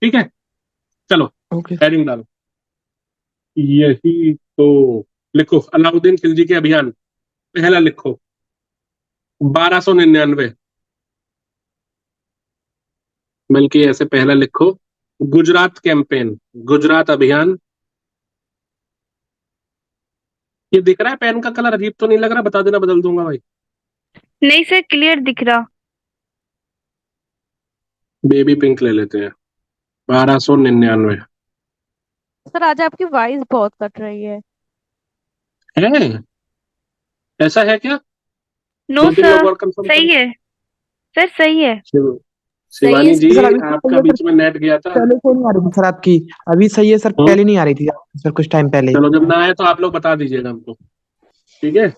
ठीक है, चलो ओके। हेडिंग डालो। यही तो, लिखो अलाउद्दीन खिलजी के अभियान, पहला लिखो 1299, बल्कि ऐसे पहला लिखो गुजरात कैंपेन, गुजरात अभियान। ये दिख रहा है पेन का कलर अजीब तो नहीं लग रहा? बता देना, बदल दूंगा भाई। नहीं सर, क्लियर दिख रहा। बेबी पिंक ले लेते हैं, 1299 सर आज आपकी वॉइस बहुत कट रही है। है। ऐसा है क्या? नो दो तीन लोग सर, और कंफर्म सही करो। है सर, सही है। सही है शिवानी जी, सर अभी तो सही आपका है सर। बीच में नेट गया था। पहले क्यों नहीं आ रही थी सर आपकी? अभी सही है सर, हम्म, पहले नहीं आ रही थी सर, कुछ टाइम पहले। चलो जब ना आए तो आप लोग बता दीजिएगा हमको, ठीक है।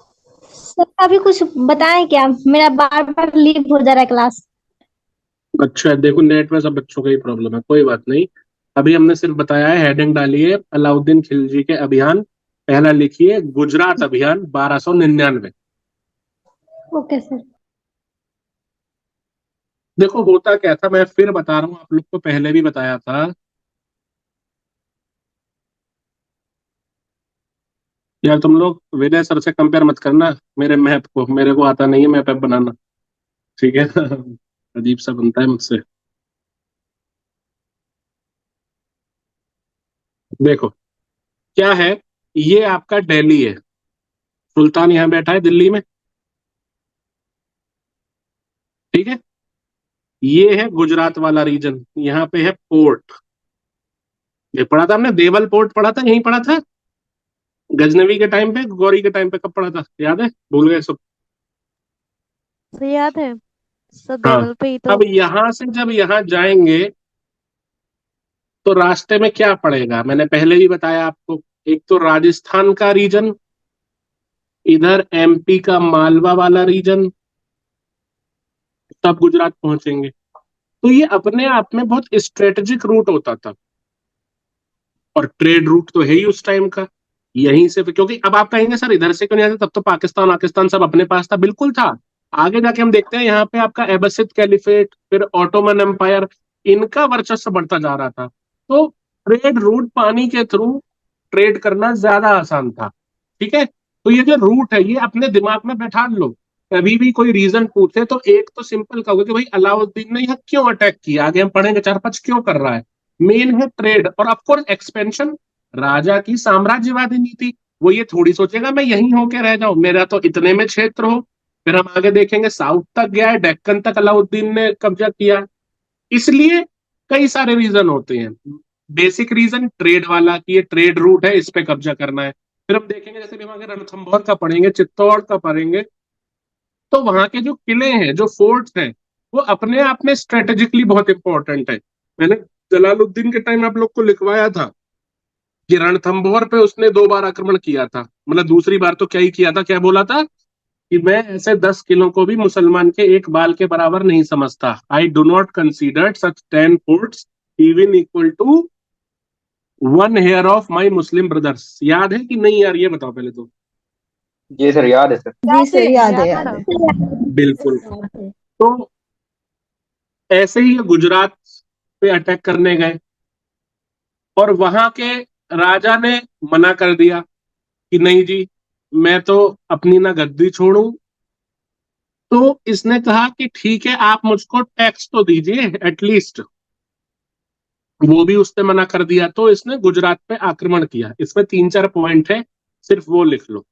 सर अभी कुछ बताएं क्या, मेरा बार बार लीव हो जा रहा है क्लास। अच्छा देखो, नेट में सब बच्चों का ही प्रॉब्लम है, कोई बात नहीं। अभी हमने सिर्फ बताया है, हेडिंग डालिए अलाउद्दीन खिलजी के अभियान, पहला लिखिए गुजरात अभियान 1299। Okay sir. देखो होता क्या था, मैं फिर बता रहा हूँ, आप लोग को पहले भी बताया था। यार तुम लोग विनय सर से कंपेयर मत करना मेरे मैप को, मेरे को आता नहीं है मैप ऐप बनाना, ठीक है। अजीब सा बनता है मुझसे। देखो क्या है, ये आपका दिल्ली है, सुल्तान यहाँ बैठा है दिल्ली में, ठीक है। ये है गुजरात वाला रीजन, यहाँ पे है पोर्ट। ये पढ़ा था हमने, देवल पोर्ट पढ़ा था, यहीं पढ़ा था गजनवी के टाइम पे, गौरी के टाइम पे, कब पढ़ा था याद है? भूल गए सब। सर याद है, सर हाँ, देवल पे ही तो। अब यहां से जब यहाँ जाएंगे तो रास्ते में क्या पड़ेगा, मैंने पहले भी बताया आपको। एक तो राजस्थान का रीजन, इधर एमपी का मालवा वाला रीजन, तब गुजरात पहुंचेंगे। तो ये अपने आप में बहुत स्ट्रेटेजिक रूट होता था, और ट्रेड रूट तो है ही उस टाइम का। यहीं से क्योंकि अब आप कहेंगे सर इधर से क्यों नहीं आते, तब तो पाकिस्तान पाकिस्तान सब अपने पास था, बिल्कुल था। आगे जाके हम देखते हैं यहाँ पे आपका एबसिड कैलिफेट, फिर ऑटोमन एम्पायर, इनका वर्चस्व बढ़ता जा रहा था। तो ट्रेड रूट, पानी के थ्रू ट्रेड करना ज्यादा आसान था, ठीक है। तो ये जो रूट है ये अपने दिमाग में बैठा लो। कभी भी कोई रीजन पूछे तो एक तो सिंपल कहोगे कि भाई अलाउद्दीन ने यहाँ क्यों अटैक किया, आगे हम पढ़ेंगे चार पांच क्यों कर रहा है। मेन है ट्रेड और ऑफकोर्स एक्सपेंशन, राजा की साम्राज्यवादी नीति। वो ये थोड़ी सोचेगा मैं यहीं होके रह जाऊं, मेरा तो इतने में क्षेत्र हो। फिर हम आगे देखेंगे साउथ तक गया है, डेक्कन तक अलाउद्दीन ने कब्जा किया। इसलिए कई सारे रीजन होते हैं। बेसिक रीजन ट्रेड वाला कि ये ट्रेड रूट है, इस पे कब्जा करना है। फिर हम देखेंगे, जैसे भी हम आगे रणथंभौर का पढ़ेंगे, चित्तौड़ का पढ़ेंगे, तो वहां के जो किले हैं, जो फोर्ट्स हैं, वो अपने आप में स्ट्रेटेजिकली बहुत इंपॉर्टेंट है। मैंने जलालुद्दीन के टाइम आप लोग को लिखवाया था कि रणथंभौर पे उसने 2 बार आक्रमण किया था, मतलब दूसरी बार तो क्या ही किया था, क्या बोला था कि मैं ऐसे 10 किलों को भी मुसलमान के एक बाल के बराबर नहीं समझता। I do not consider such 10 forts even equal to 1 hair of my Muslim brothers. याद है कि नहीं यार, ये बताओ पहले तो। जी सर, याद है सर। जी सर, याद है था। याद है। बिल्कुल। तो ऐसे ही ये गुजरात पे अटैक करने गए, और वहां के राजा ने मना कर दिया कि नहीं जी, मैं तो अपनी ना गद्दी छोड़ू। तो इसने कहा कि ठीक है, आप मुझको टैक्स तो दीजिए एटलीस्ट। वो भी उसने मना कर दिया, तो इसने गुजरात पे आक्रमण किया। इसमें 3 4 पॉइंट है, सिर्फ वो लिख लो।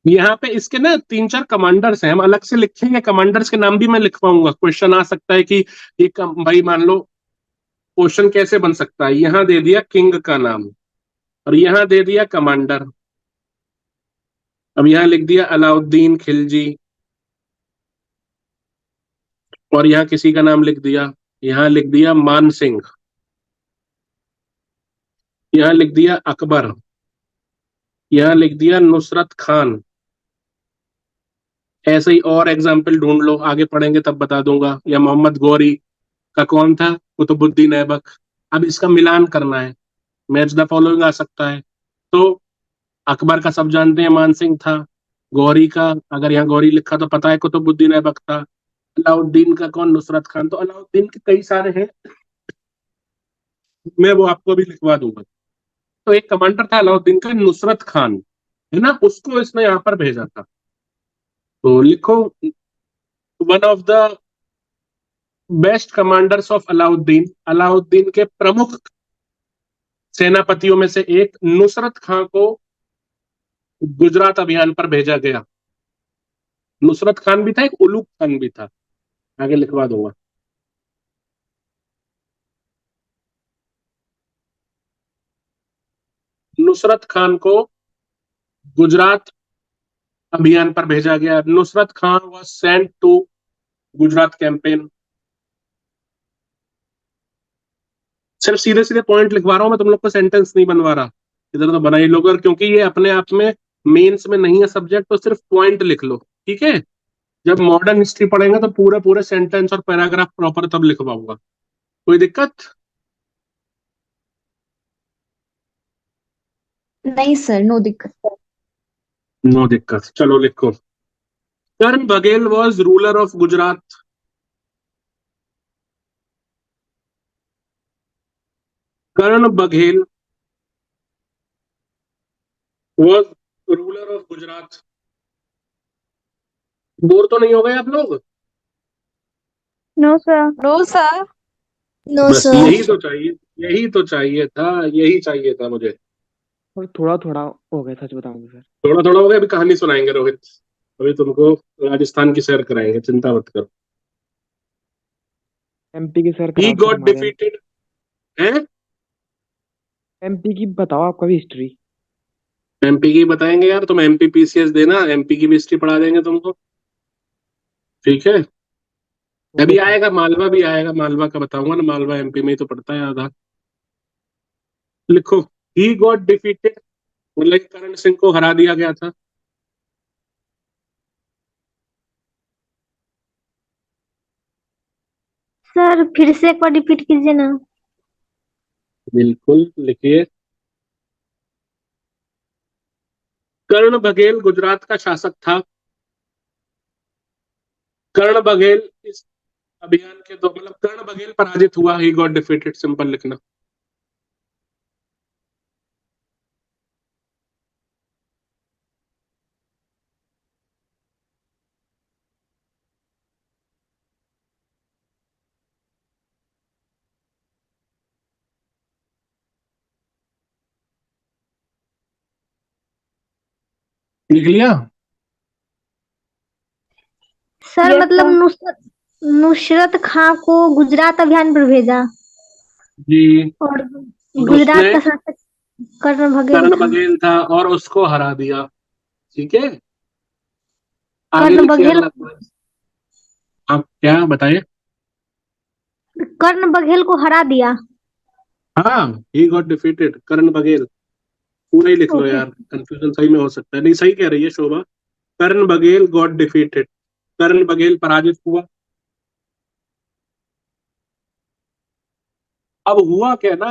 यहाँ पे इसके ना 3 4 कमांडर्स हैं, हम अलग से लिखेंगे, कमांडर्स के नाम भी मैं लिखवाऊंगा। क्वेश्चन आ सकता है कि ये भाई मान लो, क्वेश्चन कैसे बन सकता है, यहाँ दे दिया किंग का नाम और यहाँ दे दिया कमांडर। अब यहाँ लिख दिया अलाउद्दीन खिलजी, और यहाँ किसी का नाम लिख दिया, यहाँ लिख दिया मान सिंह, यहाँ लिख दिया अकबर, यहाँ लिख दिया नुसरत खान। ऐसे ही और एग्जाम्पल ढूंढ लो, आगे पढ़ेंगे तब बता दूंगा। या मोहम्मद गौरी का कौन था, कुतुबुद्दीन ऐबक। अब इसका मिलान करना है, मैच द फॉलोइंग आ सकता है। तो अकबर का सब जानते हैं मान सिंह था, गौरी का अगर यहाँ गौरी लिखा तो पता है कुतुबुद्दीन ऐबक था, अलाउद्दीन का कौन, नुसरत खान। तो अलाउद्दीन के कई सारे हैं, मैं वो आपको अभी लिखवा दूंगा। तो एक कमांडर था अलाउद्दीन का, नुसरत खान, है ना, उसको इसने यहाँ पर भेजा था। तो लिखो, one of the best commanders of Alauddin, Alauddin के प्रमुख सेनापतियों में से एक नुसरत खां को गुजरात अभियान पर भेजा गया। नुसरत खान भी था, एक उलूग खान भी था, आगे लिखवा दूंगा। नुसरत खान को गुजरात अभियान पर भेजा गया। Nusrat Khan was sent to Gujarat campaign. सिर्फ सीधे सीधे पॉइंट लिखवा रहा हूं मैं, तुम लोग को सेंटेंस नहीं बनवा रहा, इधर तो बना ही लोग। और क्योंकि ये अपने आप में मेंस में नहीं है सब्जेक्ट, तो सिर्फ पॉइंट लिख लो, ठीक है। जब मॉडर्न हिस्ट्री पढ़ेंगे तो पूरे पूरे सेंटेंस और पैराग्राफ प्रॉपर तब लिखवाऊंगा। कोई दिक्कत? नहीं सर, नो दिक्कत। नो दिक्कत, चलो लिखो। Karan Baghel was ruler of Gujarat. Karan Baghel was ruler of Gujarat. Bore तो नहीं हो गए आप लोग? No sir. No sir. No बस सर। यही तो चाहिए, यही तो चाहिए था, यही चाहिए था मुझे। और थोड़ा थोड़ा हो गया, सच बताऊंगा सर। थोड़ा थोड़ा हो गया, अभी कहानी सुनाएंगे रोहित, अभी तुमको राजस्थान की सैर कराएंगे, चिंता मत करो। एमपी की सर ही कराओ सर गॉट हमारे। डिफीटेड है। एमपी की बताओ आपका भी हिस्ट्री। एमपी की बताएंगे यार, तुम एमपी पीसीएस देना, एमपी की भी हिस्ट्री पढ़ा देंगे तुमको, ठीक है। ओके अभी सर। आएगा मालवा भी आएगा, मालवा का बताऊंगा ना, मालवा एमपी में ही तो पड़ता है आधा। लिखो, ही गॉट डिफीटेड, मतलब कि करण सिंह को हरा दिया गया था। सर फिर से एक बार रिपीट कीजिए ना। बिल्कुल, लिखिए। कर्ण बघेल गुजरात का शासक था। कर्ण बघेल इस अभियान के दो, मतलब कर्ण बघेल पराजित हुआ, ही गॉट डिफीटेड, सिंपल लिखना। लिख लिया? सर यस मतलब सर। नुसरत खां को गुजरात अभियान पर भेजा, जी। और और गुजरात उसने, का शासक कर्ण बघेल कर्ण था। बघेल था और उसको हरा दिया, ठीक है। आगे कर्ण लिखिए बघेल अगला point। आप क्या बताइए? कर्ण बघेल को हरा दिया। हाँ, ही गॉट डिफीटेड, कर्ण बघेल, पूरा ही लिख लो ओके। यार, कंफ्यूजन सही में हो सकता है। नहीं, सही कह रही है शोभा, कर्ण बघेल गॉट डिफीटेड, कर्ण बघेल पराजित हुआ। अब हुआ क्या ना,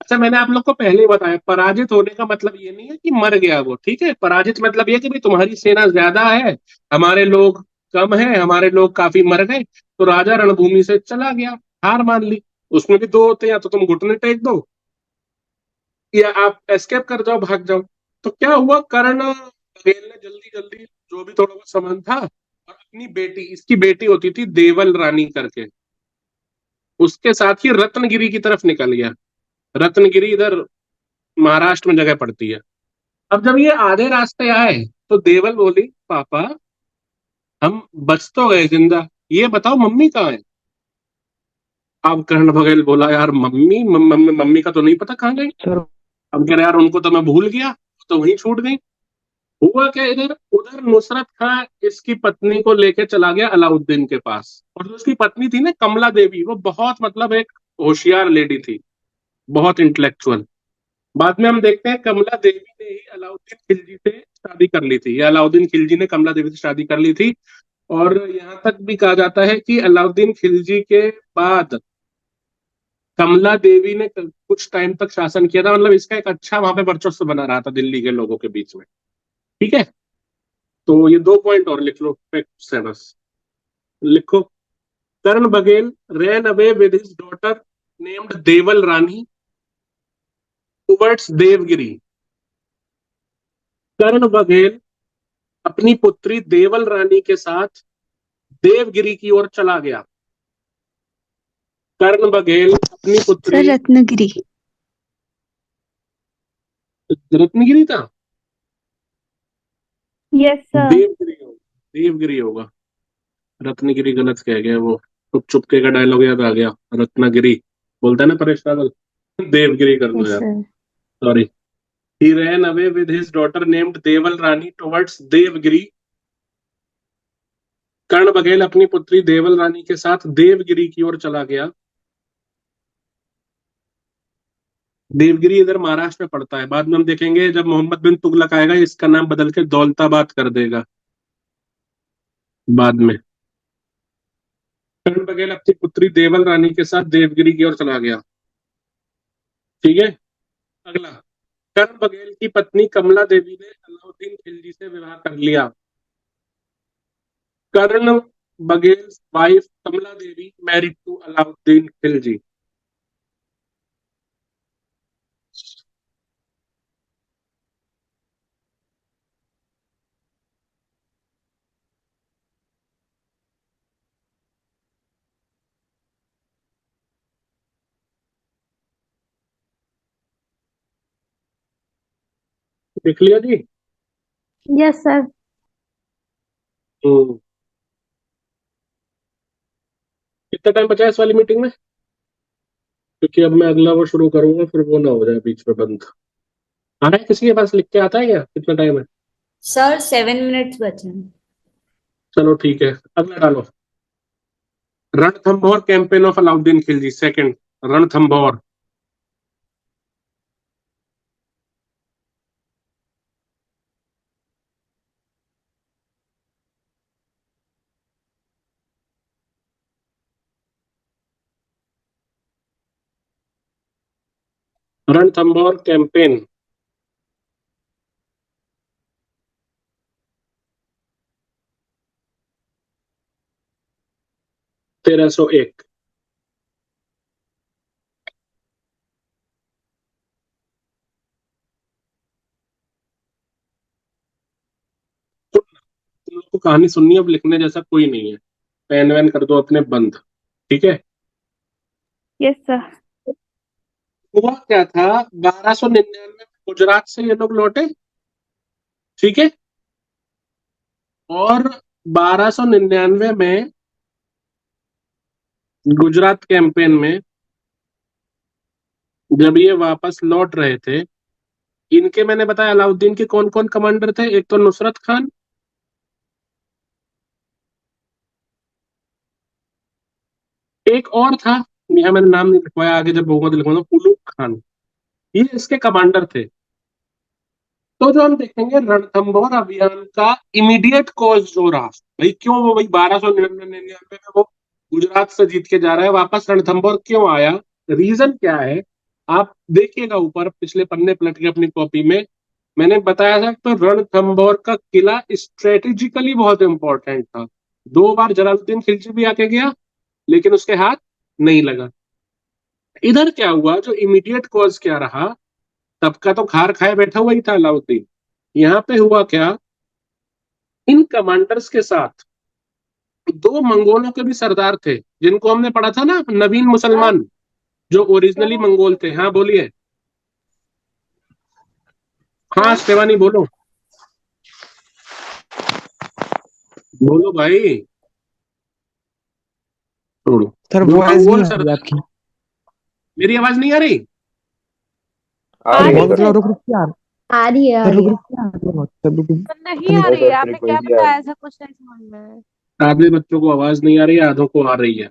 अच्छा मैंने आप लोग को पहले ही बताया, पराजित होने का मतलब ये नहीं है कि मर गया वो, ठीक है। पराजित मतलब ये कि भाई तुम्हारी सेना ज्यादा है, हमारे लोग कम है, हमारे लोग काफी मर गए, तो राजा रणभूमि से चला गया, हार मान ली। उसमें भी दो होते हैं, या तो तुम घुटने टेक दो, या आप एस्केप कर जाओ, भाग जाओ। तो क्या हुआ, कर्ण बघेल ने जल्दी जल्दी जो भी थोड़ा बहुत सामान था, और अपनी बेटी, इसकी बेटी होती थी देवल रानी करके, उसके साथ ही रत्नगिरी की तरफ निकल गया। रत्नगिरी इधर महाराष्ट्र में जगह पड़ती है। अब जब ये आधे रास्ते आए, तो देवल बोली, पापा हम बच तो गए जिंदा, ये बताओ मम्मी कहाँ है। अब कर्ण बघेल बोला, यार मम्मी मम्मी का तो नहीं पता कहाँ गई। सर अब कह रहा यार उनको तो मैं भूल गया, तो वहीं छूट गई। हुआ क्या, इधर उधर नुसरत खां इसकी पत्नी को लेके चला गया अलाउद्दीन के पास। और जो उसकी पत्नी थी ना कमला देवी, वो बहुत मतलब एक होशियार लेडी थी, बहुत इंटेलेक्चुअल। बाद में हम देखते हैं कमला देवी ने ही अलाउद्दीन खिलजी से शादी कर ली थी, या अलाउद्दीन खिलजी ने कमला देवी से शादी कर ली थी। और यहाँ तक भी कहा जाता है कि अलाउद्दीन खिलजी के बाद कमला देवी ने कुछ टाइम तक शासन किया था, मतलब इसका एक अच्छा वहां पे वर्चस्व बना रहा था दिल्ली के लोगों के बीच में, ठीक है। तो ये दो पॉइंट और लिख लो, फैक्ट्स है बस, लिखो। Karan Baghel ran away with his daughter named Deval Rani towards Devagiri. Karan Baghel अपनी पुत्री देवल रानी के साथ देवगिरी की ओर चला गया। कर्ण बघेल अपनी पुत्री सर रत्नगिरी। रत्नगिरी था, यस सर। देवगिरी होगा, देवगिरी होगा, रत्नगिरी गलत कह गया। वो चुप चुपके का डायलॉग याद आ गया, रत्नागिरी बोलता है ना परेश रावल, देवगिरी कर दो यस यार, sir. Sorry. He ran away with his daughter named Deval Rani towards Devagiri. Karan Baghel अपनी पुत्री देवल रानी के साथ देवगिरी की ओर चला गया। देवगिरी इधर महाराष्ट्र में पड़ता है, बाद में हम देखेंगे जब मोहम्मद बिन तुगलक आएगा इसका नाम बदल के दौलताबाद कर देगा बाद में। कर्ण बघेल अपनी पुत्री देवल रानी के साथ देवगिरी की ओर चला गया। ठीक है, अगला। कर्ण बघेल की पत्नी कमला देवी ने अलाउद्दीन खिलजी से विवाह कर लिया। Karan Baghel's wife Kamala Devi married to Alauddin Khilji. देख लिया जी। Yes sir. हम्म, कितना टाइम बचा है इस वाली मीटिंग में, क्योंकि अब मैं अगला वो शुरू करूंगा, फिर वो ना हो जाए बीच में बंद। आ रहा है किसी के पास, लिख के आता है क्या कितना टाइम है? सर 7 मिनट्स बचे हैं। चलो ठीक है, अगला डालो। Ranthambore campaign of Alauddin Khilji second. Ranthambore. Ranthambore campaign. तेरह सौ एक। तुम लोग को कहानी सुननी है, अब लिखने जैसा कोई नहीं है, पेन वैन कर दो अपने बंद। ठीक है, यस सर। हुआ क्या था, 1299 में गुजरात से ये लोग लौटे। ठीक है, और 1299 में गुजरात कैंपेन में जब ये वापस लौट रहे थे, इनके मैंने बताया अलाउद्दीन के कौन कौन कमांडर थे। एक तो नुसरत खान, एक और था, यहाँ मैंने नाम नहीं लिखवाया, आगे जब होगा तो लिखवाऊंगा, उलूग खान। ये इसके कमांडर थे। तो जो हम देखेंगे रणथंभौर अभियान का इमीडिएट कॉज जो रहा, भाई क्यों वो भाई 1299 में वो गुजरात से जीत के जा रहा है वापस, रणथंभौर क्यों आया, रीजन क्या है, आप देखिएगा ऊपर पिछले पन्ने पलट के अपनी कॉपी में मैंने बताया था। तो रणथंभौर का किला स्ट्रेटेजिकली बहुत इंपॉर्टेंट था। 2 बार जलालुद्दीन खिलजी भी आके गया लेकिन उसके हाथ नहीं लगा। इधर क्या हुआ, जो इमीडिएट कॉज क्या रहा, तब का तो खार खाए बैठा हुआ ही था अलाउद्दीन। यहाँ पे हुआ क्या, इन कमांडर्स के साथ 2 मंगोलों के भी सरदार थे, जिनको हमने पढ़ा था ना, नवीन मुसलमान, जो ओरिजिनली मंगोल थे। हाँ बोलिए। हाँ शिवानी बोलो, बोलो भाई। छोड़ो। सर जो वॉइस मंगोल नहीं आ रही सरदार, आपकी। मेरी आवाज नहीं आ रही? आ रही है बहुत सर। मतलब रुक रुक के आ रही आ रही है, आ सर, रही रुक है। रुक के आ रही है बहुत। सर रुक रुक। पर नहीं आ नो रही है, सर, आपने क्या फ्रीक्वेंसी आ बताया, रही ऐसा कुछ नहीं समझ में आया। आधे बच्चों को आवाज नहीं आ रही है, आधों को आ रही है।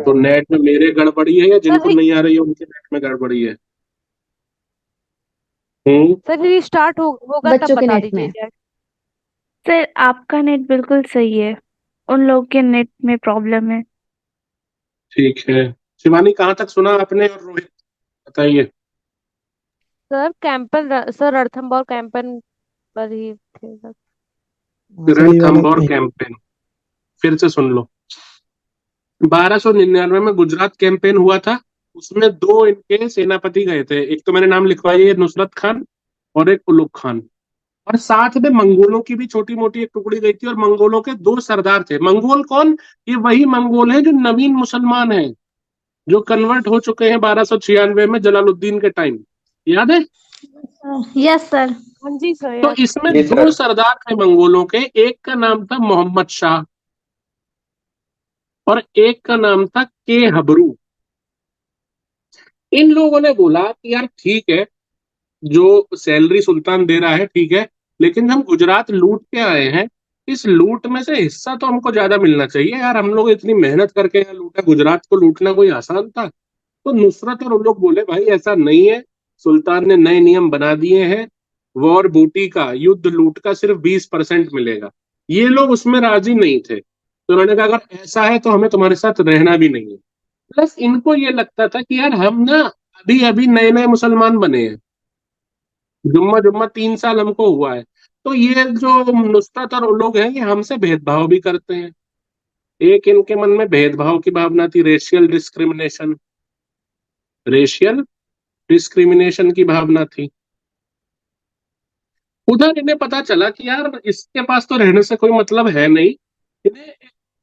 तो नेट में मेरे गड़बड़ी है या जिनको सर नहीं आ रही है उनके नेट में गड़बड़ी है? हम्म, सर रिस्टार्ट होगा तब बच्चों के बता नेट दीजिए में। क्या। सर आपका नेट बिल्कुल सही है, उन लोग के नेट में प्रॉब्लम है। ठीक है। शिवानी कहाँ तक सुना आपने, और रोहित बताइए। सर कैंपन, सर रणथंभौर कैंपन पर ही थे सर। सर ये वाला रणथंभौर नहीं। कैंपेन फिर से सुन लो। 1299 में गुजरात कैंपेन हुआ था, उसमें दो इनके सेनापति गए थे, एक तो मैंने नाम लिखवाई है, नुसरत खान और एक उलुग खान। और साथ में मंगोलों की भी छोटी मोटी एक टुकड़ी गई थी, और मंगोलों के दो सरदार थे। मंगोल कौन? ये वही मंगोल है जो नवीन मुसलमान है, जो कन्वर्ट हो चुके हैं 1296 में जलालुद्दीन के टाइम, याद है? Yes sir. हाँ जी सर, तो याद। इसमें जी दो सर। सरदार थे मंगोलों के, एक का नाम था मोहम्मद शाह और एक का नाम था के हबरू। इन लोगों ने बोला कि यार ठीक है, जो सैलरी सुल्तान दे रहा है ठीक है, लेकिन हम गुजरात लूट के आए हैं, इस लूट में से हिस्सा तो हमको ज्यादा मिलना चाहिए यार, हम लोग इतनी मेहनत करके यहाँ लूटा, गुजरात को लूटना कोई आसान था? तो नुसरत और उन लोग बोले भाई ऐसा नहीं है, सुल्तान ने नए नियम बना दिए हैं, वॉर बूटी का, युद्ध लूट का सिर्फ 20% मिलेगा। ये लोग उसमें राजी नहीं थे, तो उन्होंने कहा अगर ऐसा है तो हमें तुम्हारे साथ रहना भी नहीं है। प्लस इनको ये लगता था कि यार हम ना अभी अभी नए नए मुसलमान बने हैं, जुम्मा जुम्मा 3 साल हमको हुआ है, तो ये जो नुसरत और वो लोग हैं ये हमसे भेदभाव भी करते हैं। एक इनके मन में भेदभाव की भावना थी, रेशियल डिस्क्रिमिनेशन की भावना थी। उधर इन्हें पता चला कि यार इसके पास तो रहने से कोई मतलब है नहीं। इन्हें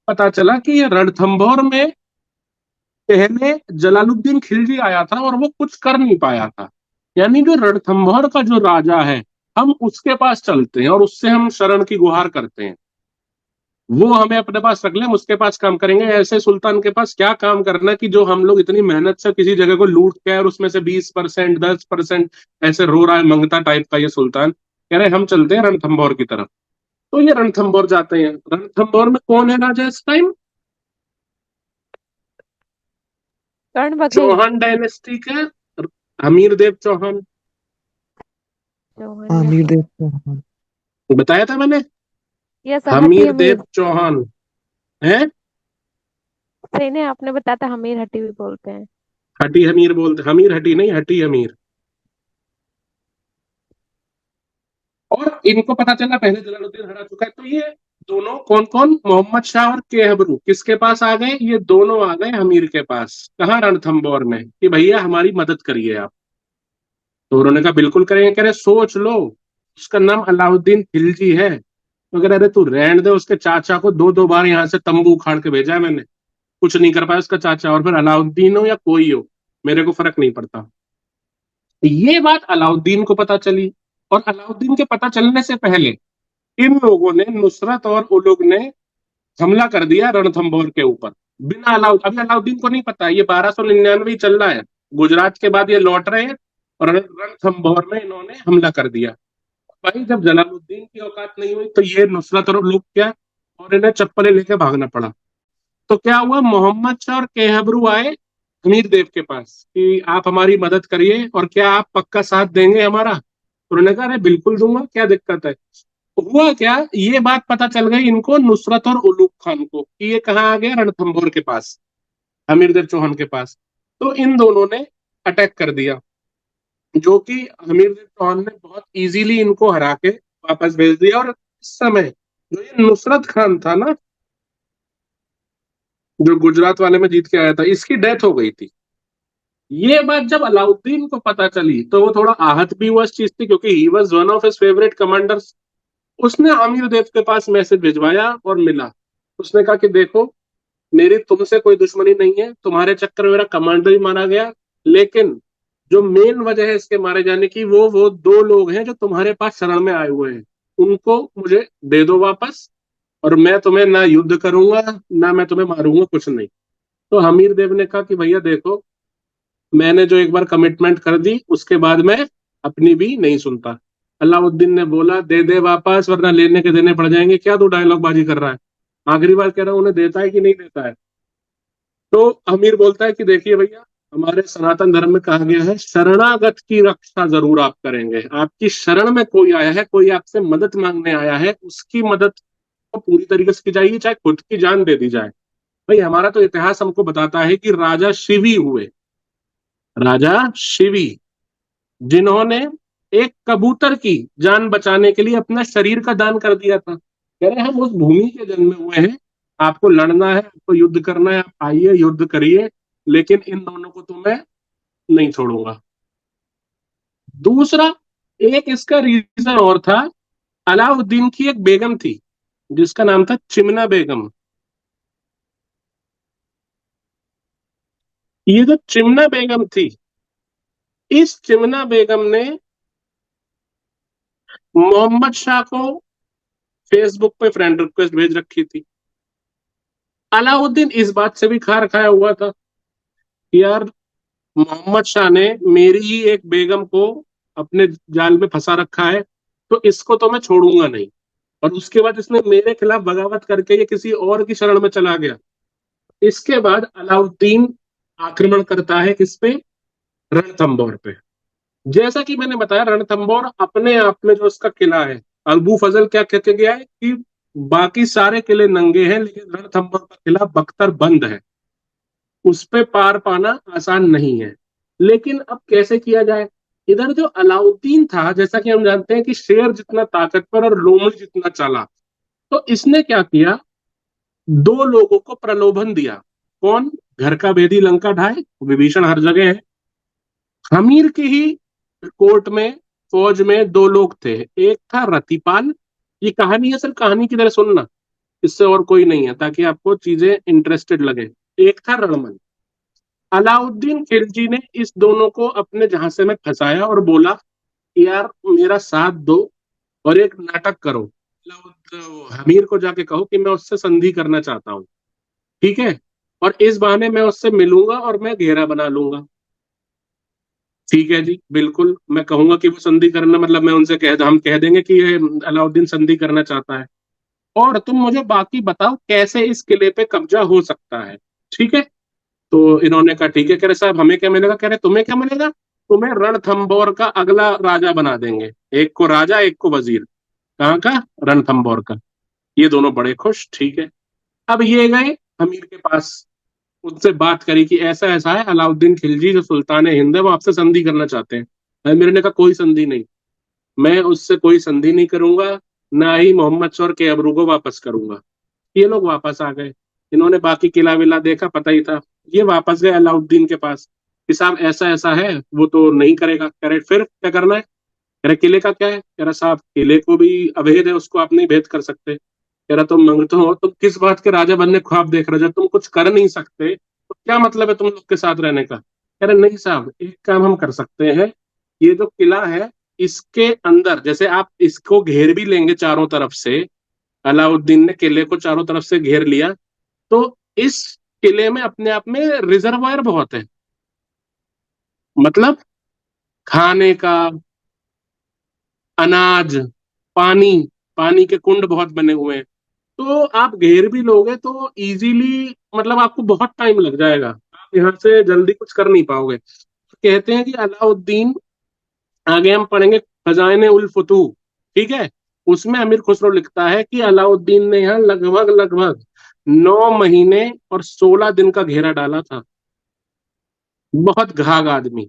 पता चला कि ये रणथंभौर में पहले जलालुद्दीन खिलजी आया था और वो कुछ कर नहीं पाया था, यानी जो रणथंभौर का जो राजा है हम उसके पास चलते हैं और उससे हम शरण की गुहार करते हैं, वो हमें अपने पास रख ले, हम उसके पास काम करेंगे। ऐसे सुल्तान के पास क्या काम करना कि जो हम लोग इतनी मेहनत से किसी जगह को लूट के आए और उसमें से 20%, 10% ऐसे रो रहा है, मंगता टाइप का ये सुल्तान, कह रहे हम चलते हैं रणथंभौर की तरफ। तो ये रणथंभौर जाते हैं। रणथंभौर में कौन है राजा इस टाइम? कर्ण बघेल। चौहान डायनेस्टी के हमीर देव चौहान। चौहान, हाँ यस मीर सर। देव चौहान। बताया था मैंने, यस सर, हट्टी हमीर अमीर। देव चौहान है। सही ने आपने बताया था, हमीर हट्टी भी बोलते हैं। हटी हमीर बोलते, हमीर हटी नहीं, हटी हमीर। और इनको पता चला पहले जलालुद्दीन हरा चुका है, तो ये दोनों कौन कौन, मोहम्मद शाह और के हबरू किसके पास आ गए? ये दोनों आ गए हमीर के पास। कहाँ? रणथंभौर में, कि भैया हमारी मदद करिए आप। तो उन्होंने कहा बिल्कुल करेंगे। कह रहे सोच लो, उसका नाम अलाउद्दीन खिलजी है। तो कह रहे अरे तू रहने दे, उसके चाचा को दो दो बार यहाँ से तंबू उखाड़ के भेजा है मैंने, कुछ नहीं कर पाया उसका चाचा, और फिर अलाउद्दीन हो या कोई हो मेरे को फर्क नहीं पड़ता। ये बात अलाउद्दीन को पता चली, और अलाउद्दीन के पता चलने से पहले इन लोगों ने, नुसरत और वो लोग ने हमला कर दिया रणथंभौर के ऊपर। बिना अभी अलाउद्दीन को नहीं पता, ये 1299 ही चल रहा है, गुजरात के बाद ये लौट रहे हैं और रणथंभौर में इन्होंने हमला कर दिया। भाई जब जलालुद्दीन की औकात नहीं हुई तो ये नुसरत और लोग क्या, और इन्हें चप्पलें लेके भागना पड़ा। तो क्या हुआ, मोहम्मद शाह और केहबरू आए हमीर देव के पास कि आप हमारी मदद करिए और क्या आप पक्का साथ देंगे हमारा? तो उन्होंने कहा अरे बिल्कुल दूंगा, क्या दिक्कत है। तो हुआ क्या, ये बात पता चल गई इनको, नुसरत और उलूग खान को, कि ये कहाँ आ गया? रणथंभौर के पास, हमीर देव चौहान के पास। तो इन दोनों ने अटैक कर दिया, जो कि हमीर देव चौहान ने बहुत इजीली इनको हरा के वापस भेज दिया। और इस समय जो ये नुसरत खान था ना, जो गुजरात वाले में जीत के आया था, इसकी डेथ हो गई थी। ये बात जब अलाउद्दीन को पता चली तो वो थोड़ा आहत भी हुआ इस चीज से, क्योंकि he was one of his favourite commanders. उसने आमिर देव के पास मैसेज भिजवाया और मिला। उसने कहा कि देखो, मेरी तुमसे कोई दुश्मनी नहीं है, तुम्हारे चक्कर में मेरा कमांडर ही मारा गया, लेकिन जो मेन वजह है इसके मारे जाने की, वो दो लोग हैं जो तुम्हारे पास शरण में आए हुए हैं, उनको मुझे दे दो वापस, और मैं तुम्हें ना युद्ध करूंगा ना मैं तुम्हें मारूंगा, कुछ नहीं। तो हमीर देव ने कहा कि भैया देखो, मैंने जो एक बार कमिटमेंट कर दी उसके बाद मैं अपनी भी नहीं सुनता। अलाउद्दीन ने बोला दे दे वापस, वरना लेने के देने पड़ जाएंगे। क्या तू डायलॉग बाजी कर रहा है? आखिरी बार कह रहा हूं, उन्हें देता है कि नहीं देता है? तो अमीर बोलता है कि देखिए भैया, हमारे सनातन धर्म में कहा गया है शरणागत की रक्षा जरूर आप करेंगे। आपकी शरण में कोई आया है, कोई आपसे मदद मांगने आया है, उसकी मदद को पूरी तरीके से की जाएगी, चाहे खुद की जान दे दी जाए। भाई हमारा तो इतिहास हमको बताता है कि राजा शिवी हुए, राजा शिवी, जिन्होंने एक कबूतर की जान बचाने के लिए अपना शरीर का दान कर दिया था। कह रहे हम उस भूमि के जन्मे हुए हैं आपको लड़ना है, आपको युद्ध करना है, आप आइए युद्ध करिए, लेकिन इन दोनों को तो मैं नहीं छोड़ूंगा। दूसरा, एक इसका रीजन और था। अलाउद्दीन की एक बेगम थी जिसका नाम था चिमना बेगम। ये जो चिमना बेगम थी, इस चिमना बेगम ने मोहम्मद शाह को फेसबुक पे फ्रेंड रिक्वेस्ट भेज रखी थी। अलाउद्दीन इस बात से भी खार खाया हुआ था कि यार मोहम्मद शाह ने मेरी ही एक बेगम को अपने जाल में फंसा रखा है, तो इसको तो मैं छोड़ूंगा नहीं। और उसके बाद इसने मेरे खिलाफ बगावत करके ये किसी और की शरण में चला गया। इसके बाद अलाउद्दीन आक्रमण करता है किस पे? रणथंबोर पे। जैसा कि मैंने बताया, रणथंबोर अपने आप में जो उसका किला है, अबू फजल क्या कहते गया है कि बाकी सारे किले नंगे हैं लेकिन रणथंबोर का किला बख्तर बंद है, उस पे पार पाना आसान नहीं है। लेकिन अब कैसे किया जाए? इधर जो अलाउद्दीन था, जैसा कि हम जानते हैं कि शेर जितना ताकतवर और लोमड़ी जितना चालाक, तो इसने क्या किया, दो लोगों को प्रलोभन दिया। कौन? घर का भेदी लंका ढाए, विभीषण हर जगह है। हमीर की ही कोर्ट में, फौज में दो लोग थे। एक था रतिपाल, ये कहानी है, सिर्फ कहानी की तरह सुनना, इससे और कोई नहीं है, ताकि आपको चीजें इंटरेस्टेड लगे। एक था रणमल। अलाउद्दीन खिलजी ने इस दोनों को अपने झांसे में फंसाया और बोला, यार मेरा साथ दो और एक नाटक करो, हमीर को जाके कहो कि मैं उससे संधि करना चाहता हूँ, ठीक है, और इस बहाने मैं उससे मिलूंगा और मैं घेरा बना लूंगा। ठीक है जी, बिल्कुल, मैं कहूंगा कि वो संधि करना, मतलब मैं उनसे हम कह देंगे कि ये अलाउद्दीन संधि करना चाहता है, और तुम मुझे बाकी बताओ कैसे इस किले पे कब्जा हो सकता है, ठीक है। तो इन्होंने कहा ठीक है। कह रहे साहब हमें क्या मिलेगा? कह रहे तुम्हें क्या मिलेगा? तुम्हें रणथंबोर का अगला राजा बना देंगे, एक को राजा एक को वजीर। कहाँ का? रणथंबोर का। ये दोनों बड़े खुश, ठीक है। अब ये गए अमीर के पास, उनसे बात करी कि ऐसा ऐसा है, अलाउद्दीन खिलजी जो सुल्तान हिंद है वो आपसे संधि करना चाहते हैं। अमीर ने कहा कोई संधि नहीं, मैं उससे कोई संधि नहीं करूंगा, ना ही मोहम्मद शोर के अबरू को वापस करूंगा। ये लोग वापस आ गए। इन्होंने बाकी किला विला देखा, पता ही था। ये वापस गए अलाउद्दीन के पास कि साहब ऐसा ऐसा है, वो तो नहीं करेगा। कह रहे फिर क्या करना है? कह रहे किले का क्या है? कह रहा साहब किले को भी अभेद है, उसको आप नहीं भेद कर सकते। कह रहा तुम मंगते हो, तुम किस बात के राजा बनने ख्वाब देख रहे हो? जब तुम कुछ कर नहीं सकते तो क्या मतलब है तुम लोग के साथ रहने का? कह रहे नहीं साहब, एक काम हम कर सकते हैं, ये जो किला है इसके अंदर, जैसे आप इसको घेर भी लेंगे चारों तरफ से, अलाउद्दीन ने किले को चारों तरफ से घेर लिया, तो इस किले में अपने आप में रिजर्वायर बहुत है, मतलब खाने का, अनाज, पानी, पानी के कुंड बहुत बने हुए हैं। तो आप घेर भी लोगे तो इजीली, मतलब आपको बहुत टाइम लग जाएगा, आप यहाँ से जल्दी कुछ कर नहीं पाओगे। तो कहते हैं कि अलाउद्दीन, आगे हम पढ़ेंगे खजाने उल फुतूह, ठीक है, उसमें अमीर खुसरो लिखता है कि अलाउद्दीन ने यहाँ लगभग लगभग 9 महीने और 16 दिन का घेरा डाला था। बहुत घाघ आदमी।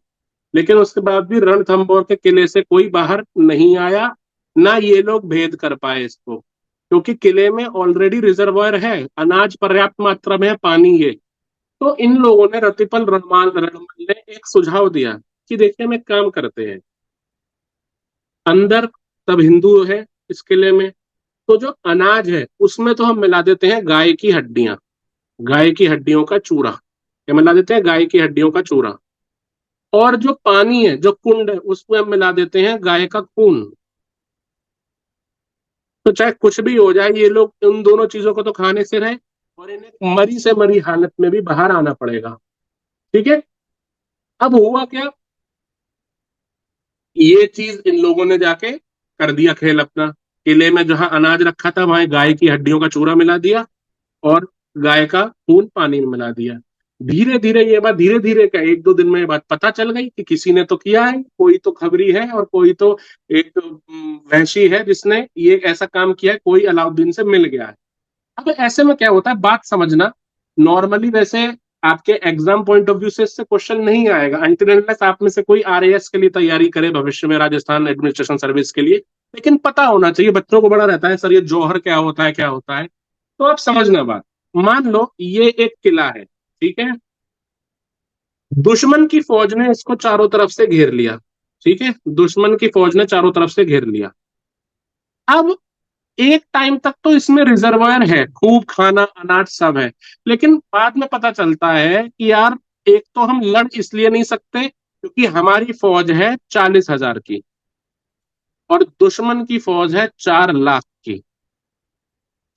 लेकिन उसके बाद भी रणथंबोर के किले से कोई बाहर नहीं आया, ना ये लोग भेद कर पाए इसको, क्योंकि किले में ऑलरेडी रिजर्वायर है, अनाज पर्याप्त मात्रा में है, पानी है। तो इन लोगों ने, रतिपल रणमल ने एक सुझाव दिया कि देखिए हम एक काम करते हैं, अंदर सब हिंदू है इस किले में, तो जो अनाज है उसमें तो हम मिला देते हैं गाय की हड्डियां, गाय की हड्डियों का चूरा, क्या मिला देते हैं? गाय की हड्डियों का चूरा। और जो पानी है, जो कुंड है, उसमें हम मिला देते हैं गाय का खून। तो चाहे कुछ भी हो जाए, ये लोग उन दोनों चीजों को तो खाने से रहे, और इन्हें मरी से मरी हालत में भी बाहर आना पड़ेगा, ठीक है। अब हुआ क्या, ये चीज इन लोगों ने जाके कर दिया खेल अपना। किले में जहां अनाज रखा था वहां गाय की हड्डियों का चूरा मिला दिया और गाय का खून पानी में मिला दिया। धीरे धीरे ये बात, धीरे धीरे क्या, 1-2 दिन में ये बात पता चल गई कि किसी ने तो किया है, कोई तो खबरी है और कोई तो एक वहशी है जिसने ये ऐसा काम किया है, कोई अलाउद्दीन से मिल गया है। अब ऐसे में क्या होता है, बात समझना। नॉर्मली वैसे आपके एग्जाम पॉइंट ऑफ व्यू से इससे क्वेश्चन नहीं आएगा, अनटिल अनलेस आप में से कोई आरएएस के लिए तैयारी करे भविष्य में, राजस्थान एडमिनिस्ट्रेशन सर्विस के लिए। लेकिन पता होना चाहिए, बच्चों को बड़ा रहता है सर ये जौहर क्या होता है, क्या होता है। तो आप समझना बात, मान लो ये एक किला है, ठीक है, दुश्मन की फौज ने इसको चारों तरफ से घेर लिया, ठीक है, दुश्मन की फौज ने चारों तरफ से घेर लिया। अब एक टाइम तक तो इसमें रिजर्वायर है, खूब खाना अनाज सब है, लेकिन बाद में पता चलता है कि यार एक तो हम लड़ इसलिए नहीं सकते क्योंकि हमारी फौज है 40,000 की और दुश्मन की फौज है 4 लाख की,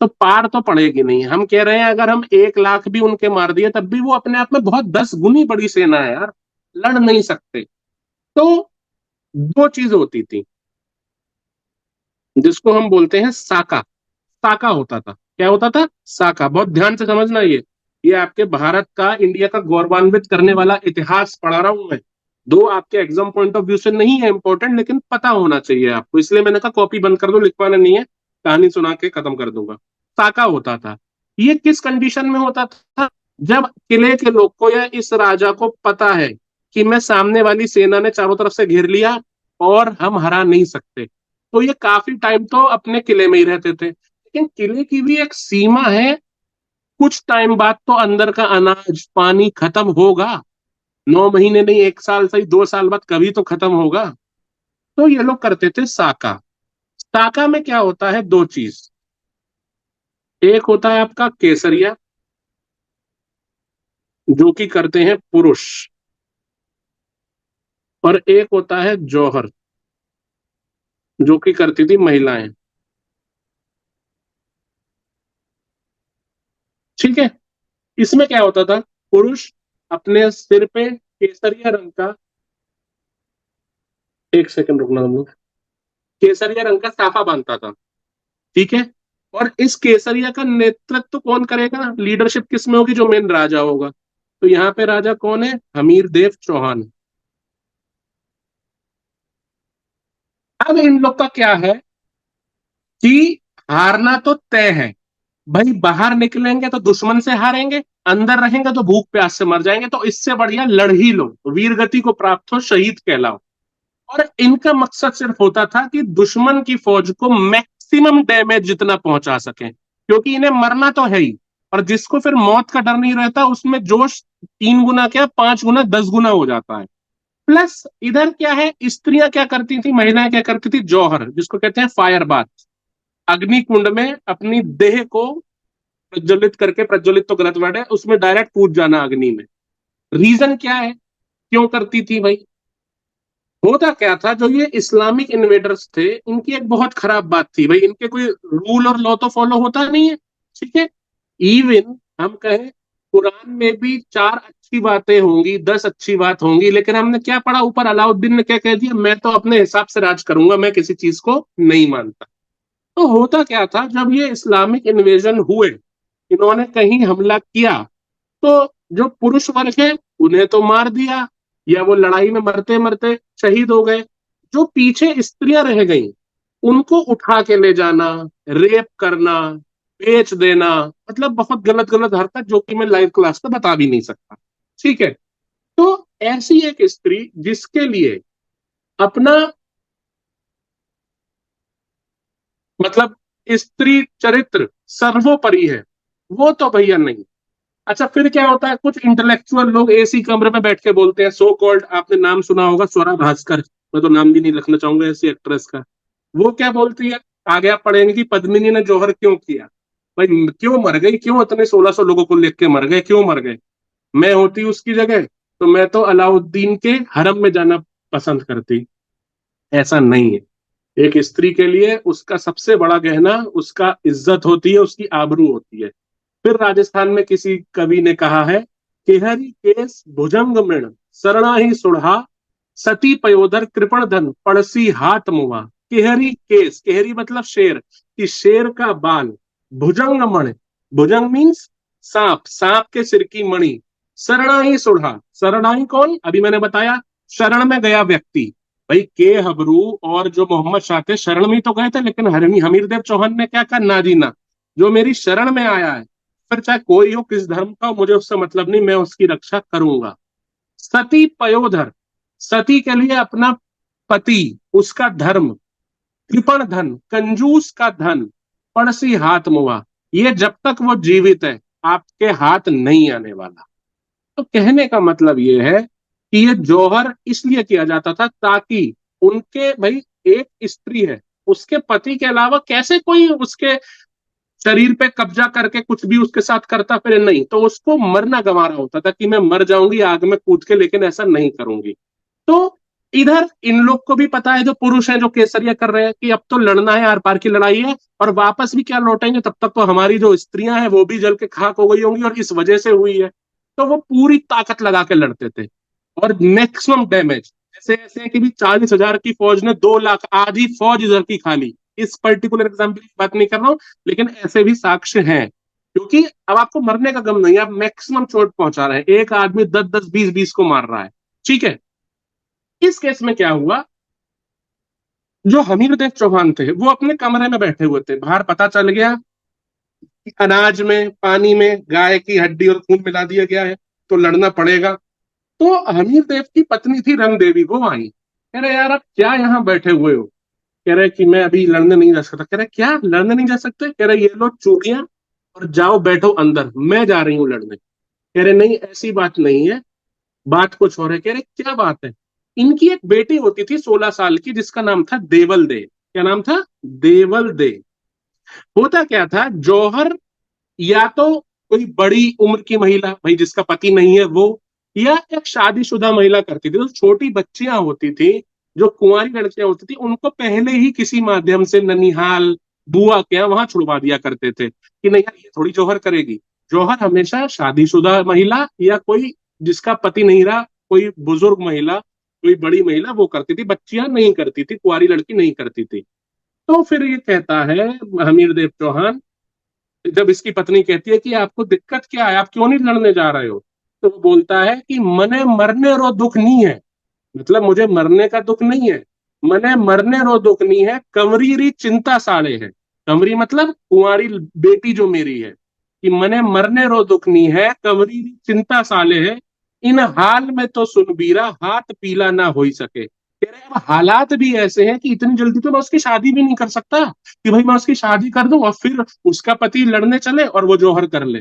तो पार तो पड़ेगी नहीं। हम कह रहे हैं अगर हम 1 लाख भी उनके मार दिए तब भी वो अपने आप में बहुत 10 गुनी बड़ी सेना है यार, लड़ नहीं सकते। तो दो चीज होती थी जिसको हम बोलते हैं साका। साका होता था, क्या होता था? साका। बहुत ध्यान से समझना, ये आपके भारत का, इंडिया का गौरवान्वित करने वाला इतिहास पढ़ा रहा हूं मैं। दो आपके एग्जाम पॉइंट ऑफ व्यू से नहीं है इंपॉर्टेंट, लेकिन पता होना चाहिए आपको, इसलिए मैंने कहा कॉपी बंद कर दो, लिखवाना नहीं है, कहानी सुना के खत्म कर दूंगा। साका होता था, ये किस कंडीशन में होता था? जब किले के लोग को या इस राजा को पता है कि मैं सामने वाली सेना ने चारों तरफ से घेर लिया और हम हरा नहीं सकते, तो ये काफी टाइम तो अपने किले में ही रहते थे। लेकिन किले की भी एक सीमा है, कुछ टाइम बाद तो अंदर का अनाज पानी खत्म होगा, 9 महीने नहीं, 1 साल सही, 2 साल बाद कभी तो खत्म होगा। तो ये लोग करते थे साका। साका में क्या होता है? दो चीज, एक होता है आपका केसरिया जो कि करते हैं पुरुष, और एक होता है जौहर जो कि करती थी महिलाएं, ठीक है। इसमें क्या होता था? पुरुष अपने सिर पे केसरिया रंग का, एक सेकंड रुकना तुम लोग, केसरिया रंग का साफा बांधता था, ठीक है। और इस केसरिया का नेतृत्व कौन करेगा? लीडरशिप किस में होगी? जो मेन राजा होगा। तो यहाँ पे राजा कौन है? हमीर देव चौहान। अब इन लोग का क्या है कि हारना तो तय है भाई, बाहर निकलेंगे तो दुश्मन से हारेंगे, अंदर रहेंगे तो भूख प्यास से मर जाएंगे, तो इससे बढ़िया लड़ ही लो, वीर गति को प्राप्त हो, शहीद कहलाओ। और इनका मकसद सिर्फ होता था कि दुश्मन की फौज को मैक्सिमम डैमेज जितना पहुंचा सके, क्योंकि इन्हें मरना तो है ही, और जिसको फिर मौत का डर नहीं रहता उसमें जोश 3 गुना क्या 5 गुना 10 गुना हो जाता है। प्लस इधर क्या है, स्त्रियां क्या करती थी, महिलाएं क्या करती थी? जौहर, जिसको कहते हैं फायर बाथ, अग्नि कुंड में अपनी देह को प्रज्वलित करके, प्रज्वलित तो गलत वर्ड है, उसमें डायरेक्ट कूद जाना अग्नि में। रीजन क्या है, क्यों करती थी भाई? होता क्या था, जो ये इस्लामिक इन्वेडर्स थे इनकी एक बहुत खराब बात थी भाई, इनके कोई रूल और लॉ तो फॉलो होता नहीं है, ठीक है। इवन हम कहें कुरान में भी 4 अच्छी बातें होंगी, 10 अच्छी बात होंगी, लेकिन हमने क्या पढ़ा ऊपर? अलाउद्दीन ने क्या कह दिया? मैं तो अपने हिसाब से राज करूंगा, मैं किसी चीज को नहीं मानता। तो होता क्या था, जब ये इस्लामिक इन्वेजन हुए, इन्होंने कहीं हमला किया, तो जो पुरुष वर्ग है उन्हें तो मार दिया, या वो लड़ाई में मरते मरते शहीद हो गए। जो पीछे स्त्रियां रह गई उनको उठा के ले जाना, रेप करना, बेच देना, मतलब बहुत गलत गलत हरकत जो कि मैं लाइव क्लास में बता भी नहीं सकता, ठीक है। तो ऐसी एक स्त्री जिसके लिए अपना, मतलब स्त्री चरित्र सर्वोपरि है, वो तो भैया नहीं। अच्छा, फिर क्या होता है, कुछ इंटेलेक्चुअल लोग एसी कमरे में बैठ के बोलते हैं, सो कॉल्ड, आपने नाम सुना होगा स्वरा भास्कर, मैं तो नाम भी नहीं रखना चाहूंगा ऐसी एक्ट्रेस का। वो क्या बोलती है, आगे आप पढ़ेंगे कि पद्मिनी ने जौहर क्यों किया, भाई क्यों मर गई, क्यों इतने 1600 लोगों को लेख के मर गए, क्यों मर गए? मैं होती उसकी जगह तो मैं तो अलाउद्दीन के हरम में जाना पसंद करती। ऐसा नहीं है, एक स्त्री के लिए उसका सबसे बड़ा गहना उसका इज्जत होती है, उसकी आबरू होती है। फिर राजस्थान में किसी कवि ने कहा है, केहरी केस भुजंग मृण सरणा ही सुढ़ा, सती पयोधर कृपण धन पड़सी हाथ मुआ। केहरी केस, केहरी मतलब शेर, कि शेर का बाल, भुजंग मण, भुजंग मीन्स सांप, सांप के सिर की मणि, सरणा ही सुढ़ा, सरणा ही कौन? अभी मैंने बताया, शरण में गया व्यक्ति। भाई के हबरू और जो मोहम्मद शाह थे शरण में तो गए थे, लेकिन हमीर देव चौहान ने क्या कहा? ना जी ना, जो मेरी शरण में आया है, फिर चाहे कोई हो, किस धर्म का हो, मुझे उससे मतलब नहीं, मैं उसकी रक्षा करूंगा। सती पयोधर, सती के लिए अपना पति, उसका धर्म, कृपण धन, कंजूस का धन, पड़सी हाथ मुआ, ये जब तक वो जीवित है आपके हाथ नहीं आने वाला। तो कहने का मतलब ये है कि ये जौहर इसलिए किया जाता था ताकि उनके भाई एक स्त्री है, उसके पति के अलावा कैसे कोई उसके शरीर पे कब्जा करके कुछ भी उसके साथ करता फिरे, नहीं, तो उसको मरना गंवारा होता था कि मैं मर जाऊंगी आग में कूद के, लेकिन ऐसा नहीं करूंगी। तो इधर इन लोग को भी पता है, जो पुरुष हैं जो केसरिया कर रहे हैं, कि अब तो लड़ना है, आर पार की लड़ाई है, और वापस भी क्या लौटेंगे, तब तक तो हमारी जो स्त्रियां हैं वो भी जल के खाक हो गई होंगी, और इस वजह से हुई है। तो वो पूरी ताकत लगा के लड़ते थे और मैक्सिमम डैमेज। ऐसे ऐसे कि भी 40,000 की फौज ने 2 लाख, आधी फौज इधर की खाली। इस पर्टिकुलर एग्जाम्पल की बात नहीं कर रहा हूं, लेकिन ऐसे भी साक्ष्य हैं। क्योंकि अब आपको मरने का गम नहीं है, आप मैक्सिमम चोट पहुंचा रहे हैं, एक आदमी 10-10, 20-20 को मार रहा है। ठीक है, इस केस में क्या हुआ, जो हमीरदेव चौहान थे वो अपने कमरे में बैठे हुए थे, बाहर पता चल गया कि अनाज में पानी में गाय की हड्डी और खून मिला दिया गया है, तो लड़ना पड़ेगा। तो हमीरदेव की पत्नी थी रंग देवी, वो आई, कह रहे यार आप क्या यहाँ बैठे हुए हो। कह रहे कि मैं अभी लड़ने नहीं जा सकता। कह रहे क्या लड़ने नहीं जा सकते। कह रहे ये लो चूड़ियां और जाओ बैठो अंदर, मैं जा रही हूँ लड़ने। कह रहे नहीं ऐसी बात नहीं है, बात कुछ और है। कह रहे क्या बात है। इनकी एक बेटी होती थी 16 साल की, जिसका नाम था देवल दे। क्या नाम था, देवल दे। होता क्या था, जौहर या तो कोई बड़ी उम्र की महिला, भाई जिसका पति नहीं है वो, या एक शादीशुदा महिला करती थी। तो छोटी बच्चियां होती थी, जो कुंवारी लड़कियां होती थी, उनको पहले ही किसी माध्यम से ननिहाल बुआ के यहाँ वहां छुड़वा दिया करते थे कि नहीं यार ये थोड़ी जौहर करेगी। जौहर हमेशा शादीशुदा महिला या कोई जिसका पति नहीं रहा, कोई बुजुर्ग महिला, कोई बड़ी महिला वो करती थी, बच्चियां नहीं करती थी, कुंवारी लड़की नहीं करती थी। तो फिर ये कहता है हमीरदेव चौहान, जब इसकी पत्नी कहती है कि आपको दिक्कत क्या है, आप क्यों नहीं लड़ने जा रहे हो, तो वो बोलता है कि मने मरने रो दुख नहीं है, मतलब मुझे मरने का दुख नहीं है, मने मरने रो दुख नहीं है, कंवरी री चिंता साले है। कंवरी मतलब कुंवारी बेटी जो मेरी है, कि मने मरने रो दुख नहीं है, कंवरी री चिंता साले है, इन हाल में तो सुनबीरा हाथ पीला ना हो ही सके। कह रहे अब हालात भी ऐसे हैं कि इतनी जल्दी तो मैं उसकी शादी भी नहीं कर सकता कि भाई मैं उसकी शादी कर दूं और फिर उसका पति लड़ने चले और वो जौहर कर ले।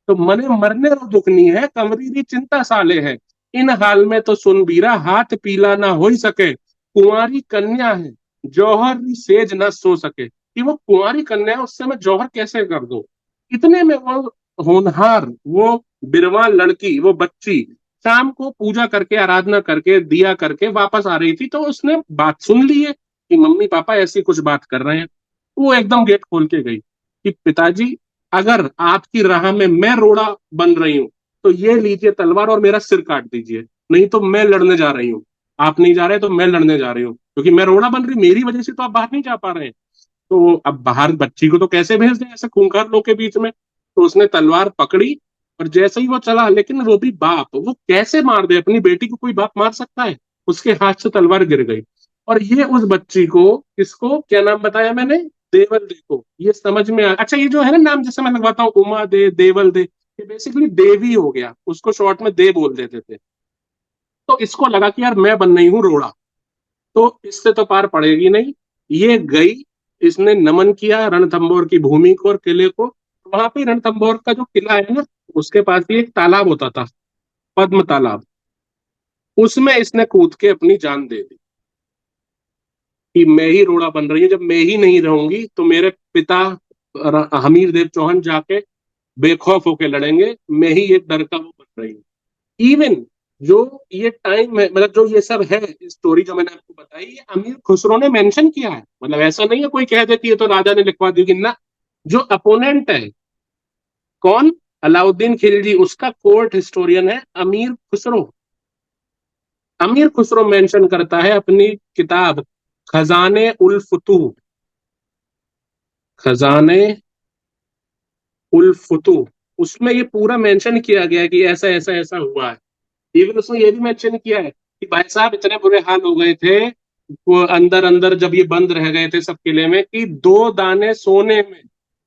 तो मने मरने रो दुख नहीं है, कंवरी री चिंता साले है, इन हाल में तो सुन बीरा हाथ पीला ना हो ही सके, कुंवारी कन्या है जौहर सेज न सो सके। कि वो कुंवारी कन्या है, उससे मैं जौहर कैसे कर दूं। इतने में वो होनहार, वो बिरवा लड़की, वो बच्ची शाम को पूजा करके आराधना करके दिया करके वापस आ रही थी, तो उसने बात सुन ली है कि मम्मी पापा ऐसी कुछ बात कर रहे हैं। वो एकदम गेट खोल के गई कि पिताजी अगर आपकी राह में मैं रोड़ा बन रही हूं तो ये लीजिए तलवार और मेरा सिर काट दीजिए, नहीं तो मैं लड़ने जा रही हूँ। आप नहीं जा रहे तो मैं लड़ने जा रही हूँ, क्योंकि मैं रोड़ा बन रही, मेरी वजह से तो आप बाहर नहीं जा पा रहे हैं। तो अब बाहर बच्ची को तो कैसे भेज दें ऐसे खूंखार लोग के बीच में। तो उसने तलवार पकड़ी और जैसे ही वो चला, लेकिन वो भी बाप, वो कैसे मार दे अपनी बेटी को, कोई बाप मार सकता है। उसके हाथ से तलवार गिर गई और ये उस बच्ची को, किसको क्या नाम बताया मैंने, देवल दे को, ये समझ में आ। अच्छा ये जो है ना नाम, जैसे मैं लगवाता हूँ उमा दे, देवल दे, ये बेसिकली देवी हो गया, उसको शॉर्ट में दे बोल देते थे। तो इसको लगा कि यार मैं बन रही हूँ रोड़ा, तो इससे तो पार पड़ेगी नहीं। ये गई, इसने नमन किया रणथंभौर की भूमि को और किले को। वहां पे रणथंभौर का जो किला है ना, उसके पास ही एक तालाब होता था, पद्म तालाब, उसमें इसने कूद के अपनी जान दे दी कि मैं ही रोड़ा बन रही हूँ, जब मैं ही नहीं रहूंगी तो मेरे पिता हमीर देव चौहान जाके बेखौफ होके लड़ेंगे, मैं ही एक डर का वो बन रही हूँ। इवन जो ये टाइम है, मतलब जो ये सब है स्टोरी जो मैंने आपको बताई, ये अमीर खुसरो ने मेंशन किया है, मतलब ऐसा नहीं है कोई कह दे कि ये तो राजा ने लिखवा दी कि ना। जो अपोनेंट है कौन, अलाउद्दीन खिलजी, उसका कोर्ट हिस्टोरियन है अमीर खुसरो। अमीर खुसरो मेंशन करता है अपनी किताब खजाने उल फुतूह, खजाने उल फुतूह, उसमें ये पूरा मेंशन किया गया है कि ऐसा ऐसा ऐसा हुआ है। इवन उसने ये भी मेंशन किया है कि भाई साहब इतने बुरे हाल हो गए थे वो अंदर अंदर जब ये बंद रह गए थे सब किले में, कि 2 दाने सोने में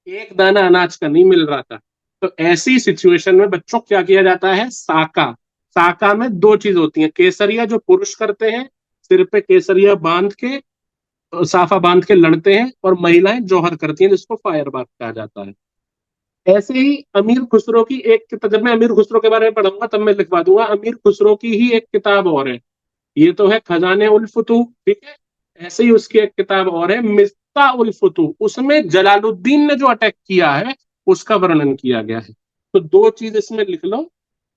1 दाना अनाज का नहीं मिल रहा था। तो ऐसी सिचुएशन में बच्चों क्या किया जाता है, साका। साका में 2 चीज होती है, केसरिया जो पुरुष करते हैं, सिर पे केसरिया बांध के, साफा बांध के लड़ते हैं, और महिलाएं जौहर करती हैं जिसको फायर बात कहा जाता है। ऐसे ही अमीर खुसरो की एक किताब, जब मैं अमीर खुसरो के बारे में पढ़ूंगा तब मैं लिखवा दूंगा, अमीर खुसरो की ही एक किताब और है, ये तो है खजाने उल फुतूह, ठीक है। ऐसे ही उसकी एक किताब और है मिफ्ता उल फुतूह, उसमें जलालुद्दीन ने जो अटैक किया है उसका वर्णन किया गया है। तो दो चीज इसमें लिख लो।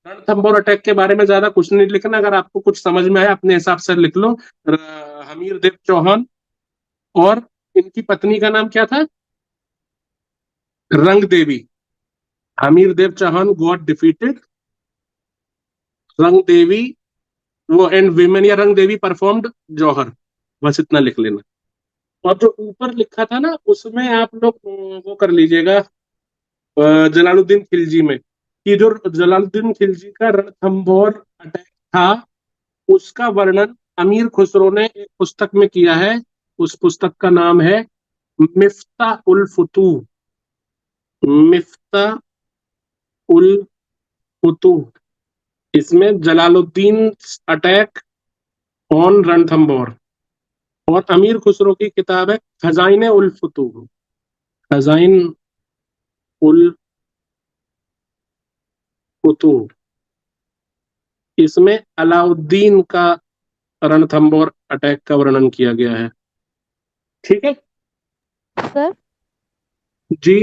रणथंभौर अटैक के बारे में ज्यादा कुछ नहीं लिखना, अगर आपको कुछ समझ में आया अपने हिसाब से लिख लो। हमीर देव चौहान और इनकी पत्नी का नाम क्या था, रंग देवी। हमीर देव चौहान गॉट डिफीटेड, रंग देवी वो एंड विमेन या रंग देवी परफॉर्म्ड जौहर, बस इतना लिख लेना। और जो ऊपर लिखा था ना उसमें आप लोग वो कर लीजिएगा, जलालुद्दीन खिलजी में, कि जो जलालुद्दीन खिलजी का रणथंभौर अटैक था उसका वर्णन अमीर खुसरो ने एक पुस्तक में किया है। उस पुस्तक का नाम है मिफ्ता उल फुतूह, मिफ्ता उल फुतूह। इसमें जलालुद्दीन अटैक ऑन रणथंभौर, और अमीर खुसरो की किताब है खजाइन उल फुतूह, खजाइन उल फुतूह। इसमें अलाउद्दीन का रणथंभौर अटैक का वर्णन किया गया है, ठीक है सर जी।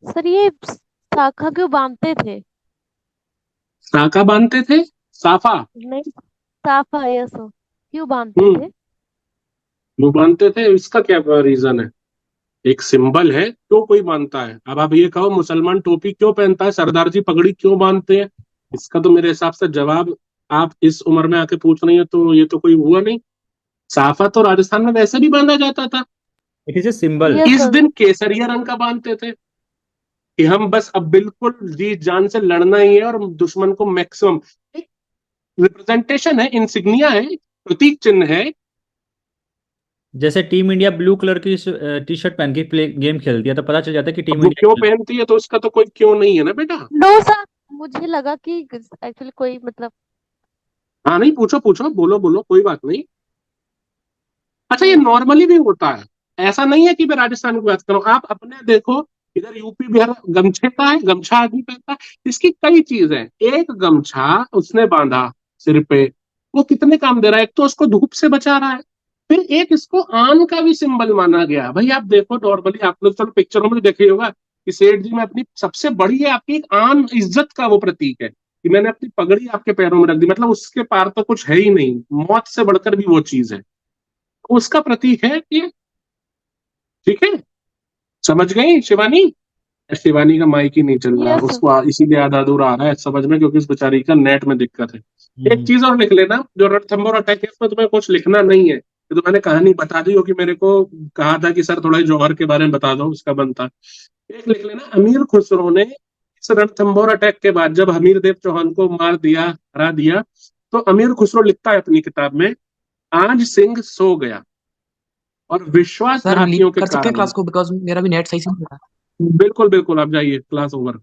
सर ये शाखा क्यों बांधते थे? साका बांधते थे, साफा नहीं, साफा, यस सर, क्यों बांधते हम्म, थे? वो बांधते थे, इसका क्या रीजन है, एक सिंबल है, क्यों कोई बांधता है। अब आप ये कहो मुसलमान टोपी क्यों पहनता है, सरदार जी पगड़ी क्यों बांधते हैं, इसका तो मेरे हिसाब से जवाब आप इस उम्र में आके पूछ रही है, तो ये तो कोई हुआ नहीं। साफा तो राजस्थान में वैसे भी बांधा जाता था। It is a symbol. Yes इस सर। दिन केसरिया रंग का बांधते थे कि हम बस अब बिल्कुल जी जान से लड़ना ही है और दुश्मन को मैक्सिमम, रिप्रेजेंटेशन है, इंसिग्निया है, प्रतीक चिन्ह है। जैसे टीम इंडिया ब्लू कलर की टी शर्ट पहन के प्ले गेम खेलती है तो पता चल जाता है कि अब टीम वो क्यों इंडिया। पहनती है तो उसका तो कोई क्यों नहीं है ना बेटा। नो सर, मुझे लगा कि एक्चुअली कोई मतलब। हाँ नहीं, पूछो पूछो, बोलो बोलो, कोई बात नहीं। अच्छा, ये तो नॉर्मली भी होता है, ऐसा नहीं है कि मैं राजस्थान की बात करूं, आप अपने देखो, इधर यूपी बिहार गमछे का है, गमछा आदमी पहनता है, इसकी कई चीज है। एक गमछा उसने बांधा सिर पे, वो कितने काम दे रहा है, एक तो उसको धूप से बचा रहा है, फिर एक इसको आन का भी सिंबल माना गया। भाई आप देखो, नॉर्मली आप लोग चलो पिक्चरों में देखे होगा कि सेठ जी में अपनी सबसे बड़ी है आपकी एक आन, इज्जत का वो प्रतीक है कि मैंने अपनी पगड़ी आपके पैरों में रख दी, मतलब उसके पार तो कुछ है ही नहीं, मौत से बढ़कर भी वो चीज है, उसका प्रतीक है ये, ठीक है। समझ गई शिवानी, शिवानी का माइक ही नहीं चल रहा, यस सर। उसको इसीलिए आधा अधूरा आ रहा है समझ में, क्योंकि उस बेचारी का नेट में दिक्कत है। एक चीज और लिख लेना, जो रणथंभौर अटैक है उसमें तुम्हें कुछ लिखना नहीं है, ये तो मैंने कहानी बता दी होगी, मेरे को कहा था कि सर थोड़ा ही जौहर के बारे में बता दो, उसका बनता। एक लिख लेना, अमीर खुसरो ने इस रणथंभौर अटैक के बाद जब हमीर देव चौहान को मार दिया, हरा दिया, तो अमीर खुसरो लिखता है अपनी किताब में, आज सिंह सो गया और सर लीव विश्वासघातियों के कर सकते हैं कारण। क्लास को, बिकॉज मेरा भी नेट सही से नहीं हो रहा। बिल्कुल बिल्कुल, आप जाइए, क्लास ओवर।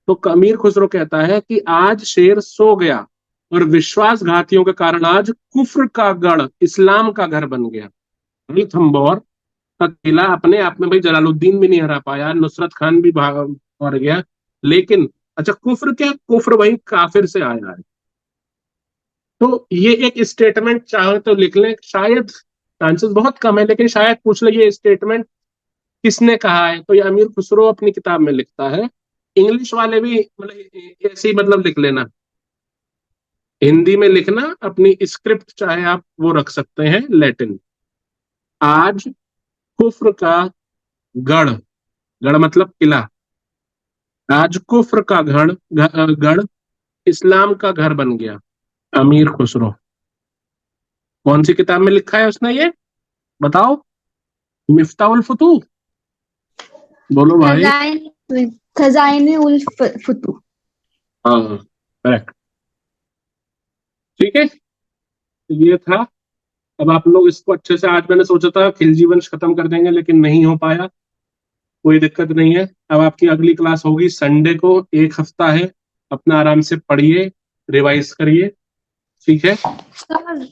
तो अमीर खुसरो कहता है कि आज शेर सो गया और विश्वासघातियों के कारण आज कुफ्र का गढ़, इस्लाम का घर बन गया। रणथंभौर का किला अपने आप में, भाई जलालुद्दीन भी नहीं हरा पाया, नुसरत खान भी भाग मर गया, लेकिन अच्छा कुफ्र क्या, कुफ्र वही काफिर से आया है। तो ये एक स्टेटमेंट चाहे तो लिख लें, शायद चांसेस बहुत कम है लेकिन शायद पूछ ले ये स्टेटमेंट किसने कहा है, तो ये अमीर खुसरो अपनी किताब में लिखता है। इंग्लिश वाले भी मतलब ऐसे ही मतलब लिख लेना, हिंदी में लिखना, अपनी स्क्रिप्ट चाहे आप वो रख सकते हैं लैटिन। आज कुफ्र का गढ़, गढ़ मतलब किला, आज कुफ्र का गढ़ इस्लाम का घर बन गया। अमीर खुसरो कौन सी किताब में लिखा है उसने ये, बताओ। मिफ्ताहुल फुतूह, बोलो भाई। खजाइन खजाइन उल फुतूह। हाँ करेक्ट, ठीक है, ये था। अब आप लोग इसको अच्छे से, आज मैंने सोचा था खिलजी वंश खत्म कर देंगे लेकिन नहीं हो पाया, कोई दिक्कत नहीं है। अब आपकी अगली क्लास होगी संडे को, एक हफ्ता है, अपना आराम से पढ़िए, रिवाइज करिए, ठीक है। सर